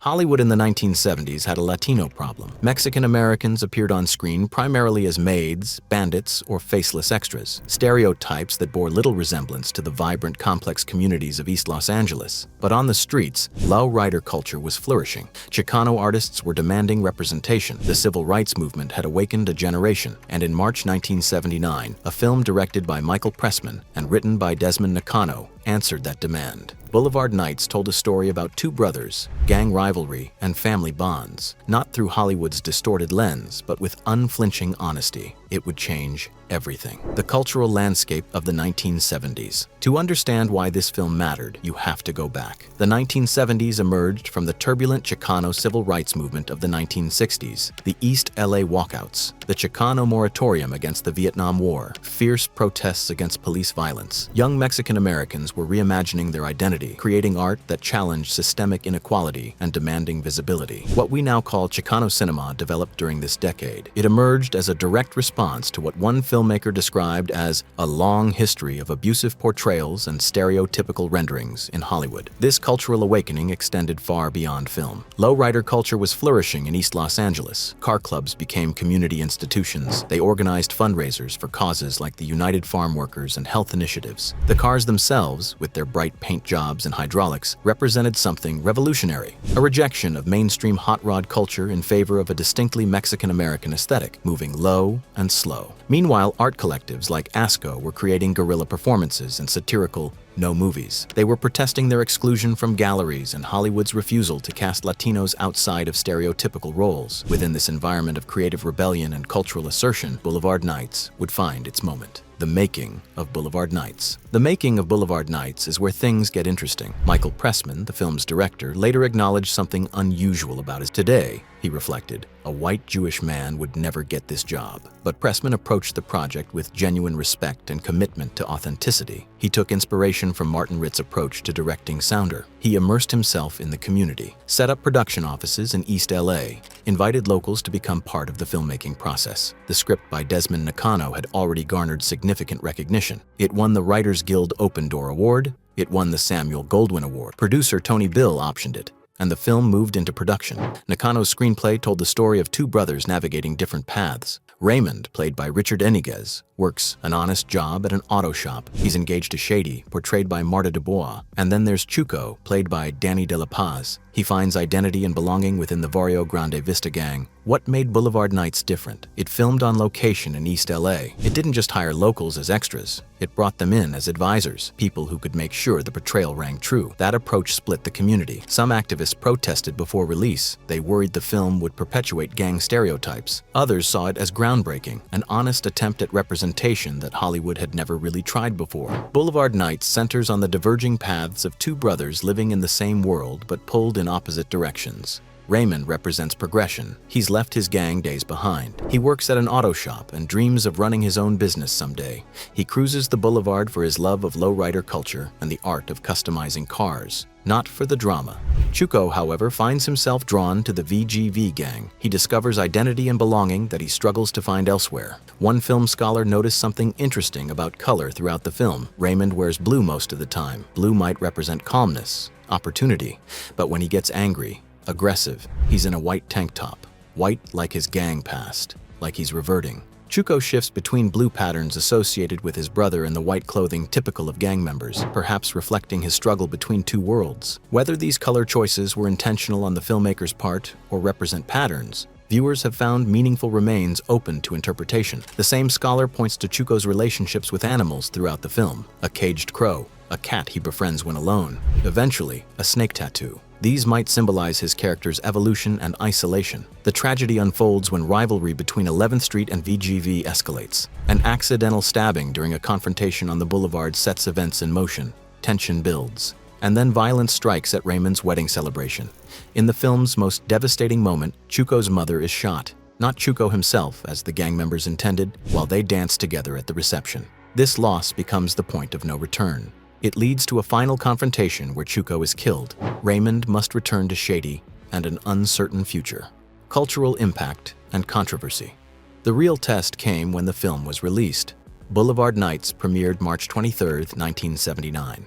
Hollywood in the 1970s had a Latino problem. Mexican Americans appeared on screen primarily as maids, bandits, or faceless extras, stereotypes that bore little resemblance to the vibrant, complex communities of East Los Angeles. But on the streets, Lowrider culture was flourishing. Chicano artists were demanding representation. The civil rights movement had awakened a generation, and in March 1979, a film directed by Michael Pressman and written by Desmond Nakano answered that demand. Boulevard Nights told a story about two brothers, gang rivalry, and family bonds, not through Hollywood's distorted lens, but with unflinching honesty. It would change everything. The cultural landscape of the 1970s. To understand why this film mattered, you have to go back. The 1970s emerged from the turbulent Chicano civil rights movement of the 1960s, the East L.A. walkouts, the Chicano moratorium against the Vietnam War, fierce protests against police violence. Young Mexican Americans were reimagining their identity, creating art that challenged systemic inequality and demanding visibility. What we now call Chicano cinema developed during this decade. It emerged as a direct response to what one filmmaker described as a long history of abusive portrayals and stereotypical renderings in Hollywood. This cultural awakening extended far beyond film. Lowrider culture was flourishing in East Los Angeles. Car clubs became community institutions. They organized fundraisers for causes like the United Farm Workers and health initiatives. The cars themselves, with their bright paint jobs and hydraulics, represented something revolutionary, a rejection of mainstream hot rod culture in favor of a distinctly Mexican-American aesthetic, moving low and slow. Meanwhile, art collectives like ASCO were creating guerrilla performances and satirical no movies. They were protesting their exclusion from galleries and Hollywood's refusal to cast Latinos outside of stereotypical roles. Within this environment of creative rebellion and cultural assertion, Boulevard Nights would find its moment. The making of Boulevard Nights. The making of Boulevard Nights is where things get interesting. Michael Pressman, the film's director, later acknowledged something unusual about it. Today, he reflected, a white Jewish man would never get this job. But Pressman approached the project with genuine respect and commitment to authenticity. He took inspiration from Martin Ritt's approach to directing Sounder. He immersed himself in the community, set up production offices in East L.A., invited locals to become part of the filmmaking process. The script by Desmond Nakano had already garnered significant recognition. It won the Writers Guild Open Door Award. It won the Samuel Goldwyn Award. Producer Tony Bill optioned it, and the film moved into production. Nakano's screenplay told the story of two brothers navigating different paths. Raymond, played by Richard Eniguez, works an honest job at an auto shop. He's engaged to Shady, portrayed by Marta Dubois. And then there's Chuco, played by Danny De La Paz. He finds identity and belonging within the Barrio Grande Vista gang. What made Boulevard Nights different? It filmed on location in East L.A. It didn't just hire locals as extras. It brought them in as advisors, people who could make sure the portrayal rang true. That approach split the community. Some activists protested before release. They worried the film would perpetuate gang stereotypes. Others saw it as groundbreaking, an honest attempt at representation that Hollywood had never really tried before. Boulevard Nights centers on the diverging paths of two brothers living in the same world but pulled in opposite directions. Raymond represents progression. He's left his gang days behind. He works at an auto shop and dreams of running his own business someday. He cruises the boulevard for his love of lowrider culture and the art of customizing cars, not for the drama. Chuco, however, finds himself drawn to the VGV gang. He discovers identity and belonging that he struggles to find elsewhere. One film scholar noticed something interesting about color throughout the film. Raymond wears blue most of the time. Blue might represent calmness, opportunity, but when he gets angry, aggressive, he's in a white tank top. White like his gang past, like he's reverting. Chuco shifts between blue patterns associated with his brother and the white clothing typical of gang members, perhaps reflecting his struggle between two worlds. Whether these color choices were intentional on the filmmaker's part or represent patterns, viewers have found meaningful remains open to interpretation. The same scholar points to Chuco's relationships with animals throughout the film. A caged crow, a cat he befriends when alone, eventually a snake tattoo. These might symbolize his character's evolution and isolation. The tragedy unfolds when rivalry between 11th Street and VGV escalates. An accidental stabbing during a confrontation on the boulevard sets events in motion. Tension builds. And then violence strikes at Raymond's wedding celebration. In the film's most devastating moment, Chuco's mother is shot. Not Chuco himself, as the gang members intended, while they dance together at the reception. This loss becomes the point of no return. It leads to a final confrontation where Chuco is killed. Raymond must return to Shady and an uncertain future. Cultural impact and controversy. The real test came when the film was released. Boulevard Nights premiered March 23, 1979,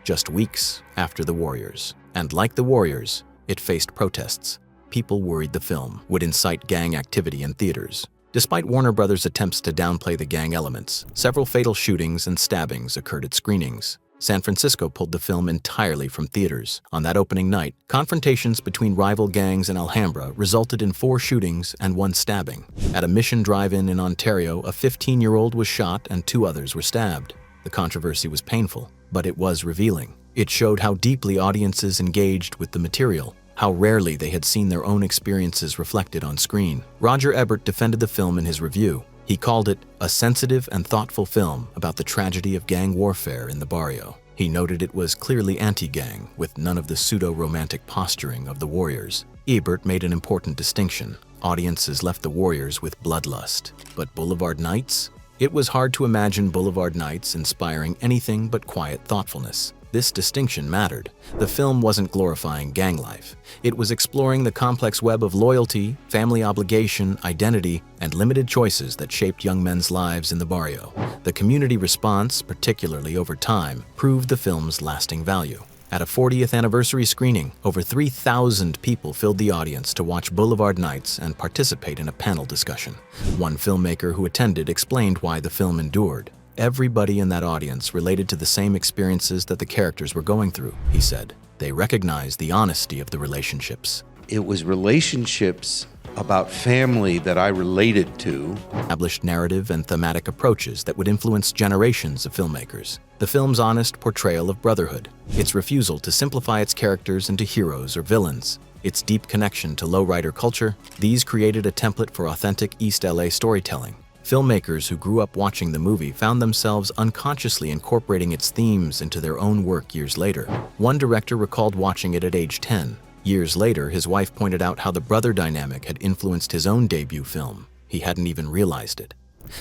just weeks after The Warriors. And like The Warriors, It faced protests. People worried the film would incite gang activity in theaters. Despite Warner Brothers' attempts to downplay the gang elements, several fatal shootings and stabbings occurred at screenings. San Francisco pulled the film entirely from theaters. On that opening night, confrontations between rival gangs in Alhambra resulted in 4 shootings and 1 stabbing. At a Mission Drive-In in Ontario, a 15-year-old was shot and 2 others were stabbed. The controversy was painful, but it was revealing. It showed how deeply audiences engaged with the material, how rarely they had seen their own experiences reflected on screen. Roger Ebert defended the film in his review. He called it a sensitive and thoughtful film about the tragedy of gang warfare in the barrio. He noted it was clearly anti-gang, with none of the pseudo-romantic posturing of the warriors. Ebert made an important distinction. Audiences left the warriors with bloodlust. But Boulevard Nights? It was hard to imagine Boulevard Nights inspiring anything but quiet thoughtfulness. This distinction mattered. The film wasn't glorifying gang life. It was exploring the complex web of loyalty, family obligation, identity, and limited choices that shaped young men's lives in the barrio. The community response, particularly over time, proved the film's lasting value. At a 40th anniversary screening, over 3,000 people filled the audience to watch Boulevard Nights and participate in a panel discussion. One filmmaker who attended explained why the film endured. Everybody in that audience related to the same experiences that the characters were going through, he said. They recognized the honesty of the relationships. It was relationships about family that I related to. Established narrative and thematic approaches that would influence generations of filmmakers. The film's honest portrayal of brotherhood, its refusal to simplify its characters into heroes or villains, its deep connection to lowrider culture, these created a template for authentic East L.A. storytelling. Filmmakers who grew up watching the movie found themselves unconsciously incorporating its themes into their own work years later. One director recalled watching it at age 10. Years later, his wife pointed out how the brother dynamic had influenced his own debut film. He hadn't even realized it.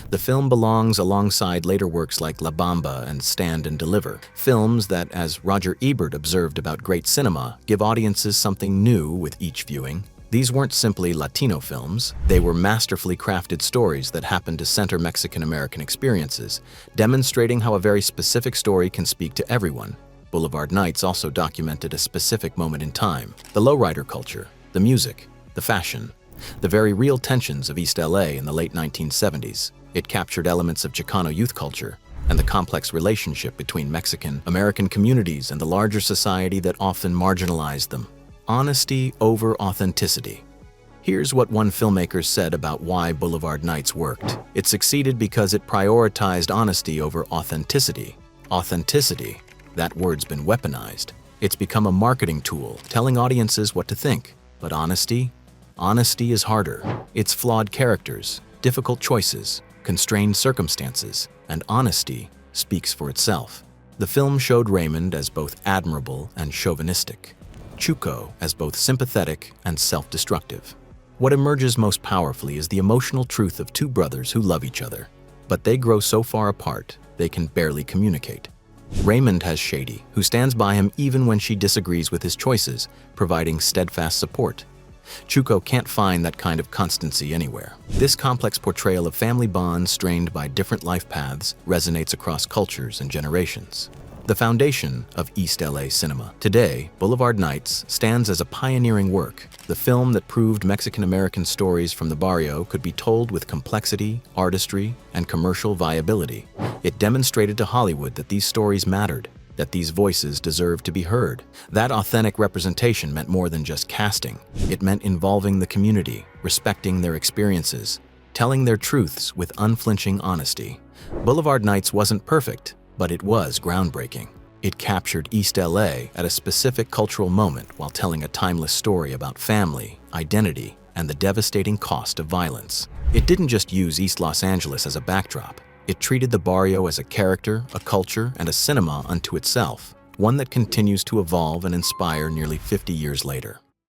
The film belongs alongside later works like La Bamba and Stand and Deliver, films that, as Roger Ebert observed about great cinema, give audiences something new with each viewing. These weren't simply Latino films, they were masterfully crafted stories that happened to center Mexican-American experiences, demonstrating how a very specific story can speak to everyone. Boulevard Nights also documented a specific moment in time, the lowrider culture, the music, the fashion, the very real tensions of East L.A. in the late 1970s. It captured elements of Chicano youth culture and the complex relationship between Mexican-American communities and the larger society that often marginalized them. Honesty over authenticity. Here's what one filmmaker said about why Boulevard Nights worked. It succeeded because it prioritized honesty over authenticity. Authenticity, that word's been weaponized. It's become a marketing tool, telling audiences what to think. But honesty? Honesty is harder. It's flawed characters, difficult choices, constrained circumstances, and honesty speaks for itself. The film showed Raymond as both admirable and chauvinistic. Chuco as both sympathetic and self-destructive. What emerges most powerfully is the emotional truth of 2 brothers who love each other, but they grow so far apart they can barely communicate. Raymond has Shady, who stands by him even when she disagrees with his choices, providing steadfast support. Chuco can't find that kind of constancy anywhere. This complex portrayal of family bonds strained by different life paths resonates across cultures and generations. The foundation of East L.A. cinema. Today, Boulevard Nights stands as a pioneering work, the film that proved Mexican-American stories from the barrio could be told with complexity, artistry, and commercial viability. It demonstrated to Hollywood that these stories mattered, that these voices deserved to be heard. That authentic representation meant more than just casting. It meant involving the community, respecting their experiences, telling their truths with unflinching honesty. Boulevard Nights wasn't perfect, but it was groundbreaking. It captured East L.A. at a specific cultural moment while telling a timeless story about family, identity, and the devastating cost of violence. It didn't just use East Los Angeles as a backdrop. It treated the barrio as a character, a culture, and a cinema unto itself, one that continues to evolve and inspire nearly 50 years later.